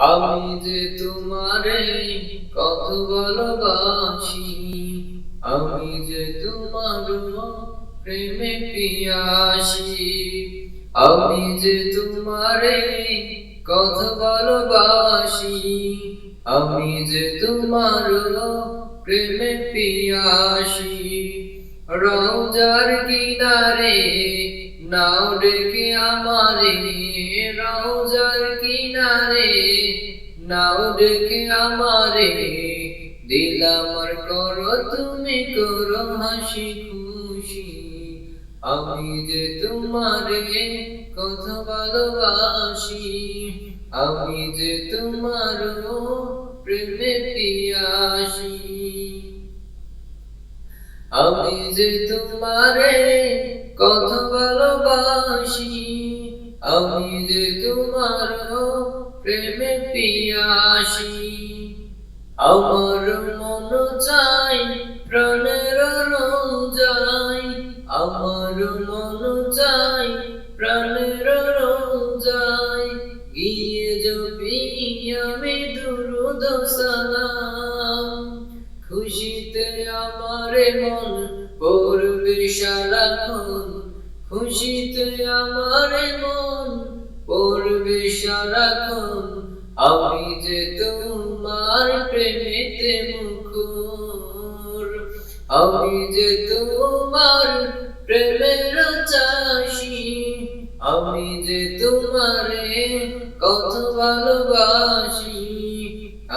আমি যে তোমারে কত ভালোবাসি, আমি যে তোমার প্রেমে পিয়াসি। আমি যে তোমারে কত ভালোবাসি, আমি যে তোমার প্রেমে পিয়াসি। রওজার কিনারে নাও ডেকে আমারে, রওজার কিনারে নাও ডেকে আমারে। দিল আমার করো তুমি করো হাসি খুশি, আমি যে তোমারে কত ভালোবাসি, আমি যে তোমার প্রেমে পিয়াসি। আমি যে তোমারে কত ভালোবাসি, আমি যে তোমার প্রেমে পিয়াসি। আমার মন চাই প্রাণের রোজাই, আমার মন চাই প্রাণের রোজাই। গিয়ে জপি আমি দুরুদ সালাম, খুশিতে আমার মন পড়বে সারাক্ষণ, খুশিতে আমার মন পড়বে সারাক্ষণ। আমি যে তোমার প্রেমেতে মুখর, আমি যে তোমার প্রেমের চাষি, আমি যে তোমারে কত ভালোবাসি,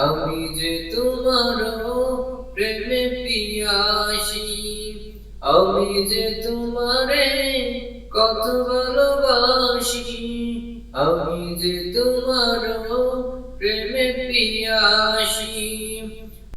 আমি যে তোমার প্রেমে পিয়াসি। আমি যে তোমারে কত ভালোবাসি, আমি যে তোমার প্রেমে পিয়াসি।